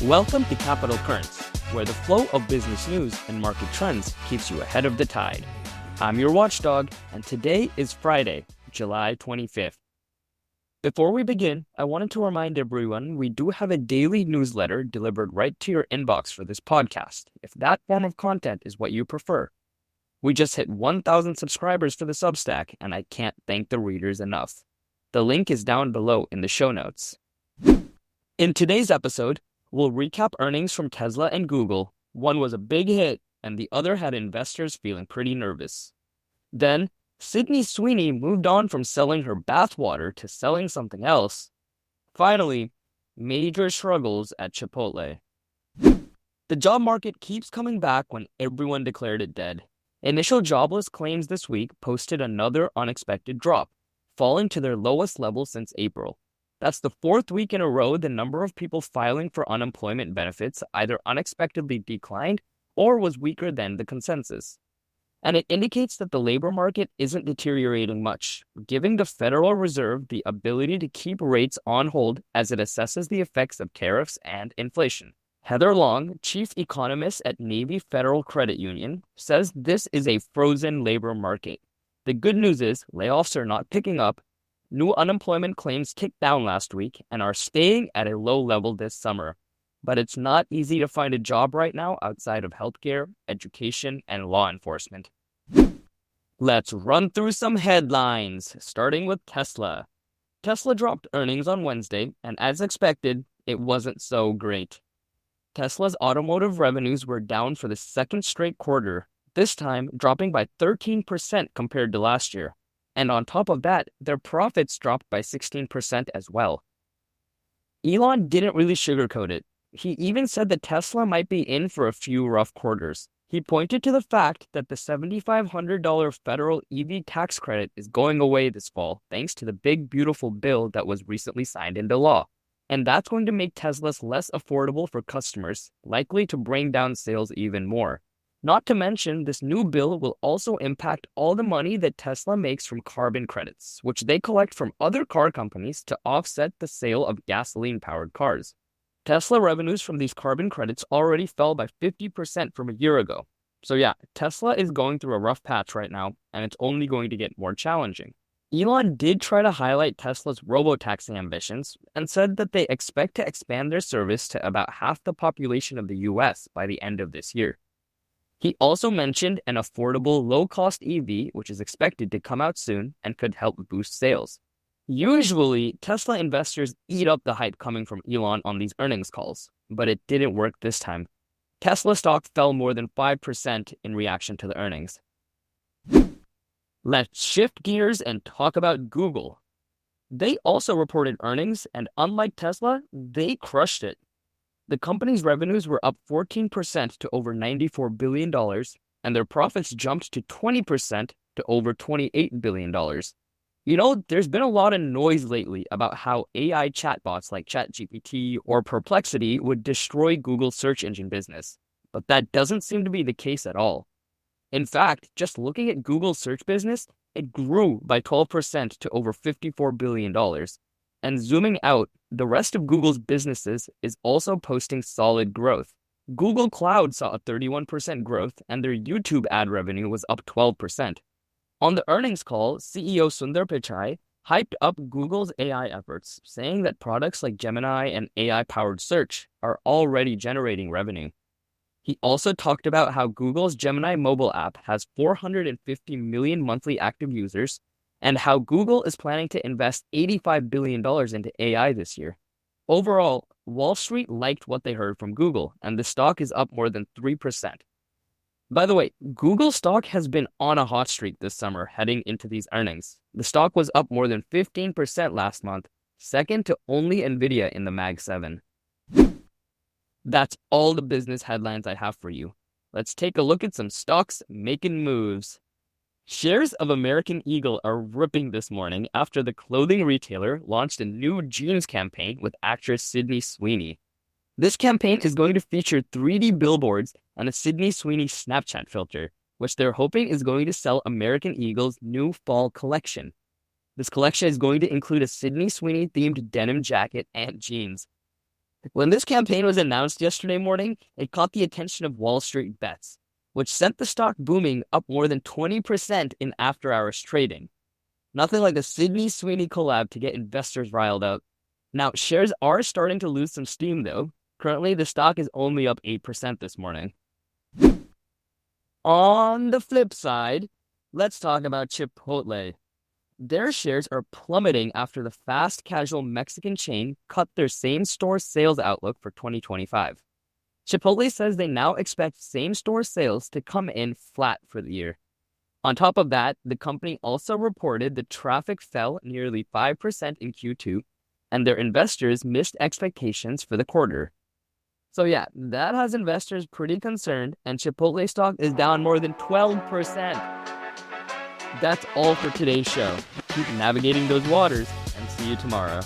Welcome to Capital Currents, where the flow of business news and market trends keeps you ahead of the tide. I'm your watchdog, and today is Friday, July 25th. Before we begin, I wanted to remind everyone we do have a daily newsletter delivered right to your inbox for this podcast, if that form of content is what you prefer. We just hit 1,000 subscribers for the Substack, and I can't thank the readers enough. The link is down below in the show notes. In today's episode, we'll recap earnings from Tesla and Google. One was a big hit, and the other had investors feeling pretty nervous. Then, Sweeney moved on from selling her bathwater to selling something else. Finally, major struggles at Chipotle. The job market keeps coming back when everyone declared it dead. Initial jobless claims this week posted another unexpected drop, falling to their lowest level since April. That's the fourth week in a row the number of people filing for unemployment benefits either unexpectedly declined or was weaker than the consensus. And it indicates that the labor market isn't deteriorating much, giving the Federal Reserve the ability to keep rates on hold as it assesses the effects of tariffs and inflation. Heather Long, chief economist at Navy Federal Credit Union, says this is a frozen labor market. The good news is layoffs are not picking up. New unemployment claims kicked down last week and are staying at a low level this summer. But it's not easy to find a job right now outside of healthcare, education, and law enforcement. Let's run through some headlines, starting with Tesla. Tesla dropped earnings on Wednesday, and as expected, it wasn't so great. Tesla's automotive revenues were down for the second straight quarter, this time dropping by 13% compared to last year. And on top of that, their profits dropped by 16% as well. Elon didn't really sugarcoat it. He even said that Tesla might be in for a few rough quarters. He pointed to the fact that the $7,500 federal EV tax credit is going away this fall thanks to the big beautiful bill that was recently signed into law. And that's going to make Teslas less affordable for customers, likely to bring down sales even more. Not to mention, this new bill will also impact all the money that Tesla makes from carbon credits, which they collect from other car companies to offset the sale of gasoline-powered cars. Tesla revenues from these carbon credits already fell by 50% from a year ago. So yeah, Tesla is going through a rough patch right now, and it's only going to get more challenging. Elon did try to highlight Tesla's robotaxi ambitions and said that they expect to expand their service to about half the population of the US by the end of this year. He also mentioned an affordable, low-cost EV, which is expected to come out soon and could help boost sales. Usually, Tesla investors eat up the hype coming from Elon on these earnings calls, but it didn't work this time. Tesla stock fell more than 5% in reaction to the earnings. Let's shift gears and talk about Google. They also reported earnings, and unlike Tesla, they crushed it. The company's revenues were up 14% to over $94 billion, and their profits jumped to 20% to over $28 billion. You know, there's been a lot of noise lately about how AI chatbots like ChatGPT or Perplexity would destroy Google's search engine business, but that doesn't seem to be the case at all. In fact, just looking at Google's search business, it grew by 12% to over $54 billion. And zooming out, the rest of Google's businesses is also posting solid growth. Google Cloud saw a 31% growth, and their YouTube ad revenue was up 12%. On the earnings call, CEO Sundar Pichai hyped up Google's AI efforts, saying that products like Gemini and AI-powered search are already generating revenue. He also talked about how Google's Gemini mobile app has 450 million monthly active users, and how Google is planning to invest $85 billion into AI this year. Overall, Wall Street liked what they heard from Google, and the stock is up more than 3%. By the way, Google stock has been on a hot streak this summer heading into these earnings. The stock was up more than 15% last month, second to only Nvidia in the Mag 7. That's all the business headlines I have for you. Let's take a look at some stocks making moves. Shares of American Eagle are ripping this morning after the clothing retailer launched a new jeans campaign with actress Sydney Sweeney. This campaign is going to feature 3D billboards and a Sydney Sweeney Snapchat filter, which they're hoping is going to sell American Eagle's new fall collection. This collection is going to include a Sydney Sweeney-themed denim jacket and jeans. When this campaign was announced yesterday morning, it caught the attention of Wall Street bets, which sent the stock booming up more than 20% in after-hours trading. Nothing like a Sydney Sweeney collab to get investors riled up. Now, shares are starting to lose some steam, though. Currently, the stock is only up 8% this morning. On the flip side, let's talk about Chipotle. Their shares are plummeting after the fast casual Mexican chain cut their same-store sales outlook for 2025. Chipotle says they now expect same-store sales to come in flat for the year. On top of that, the company also reported the traffic fell nearly 5% in Q2, and their investors missed expectations for the quarter. So yeah, that has investors pretty concerned, and Chipotle stock is down more than 12%. That's all for today's show. Keep navigating those waters, and see you tomorrow.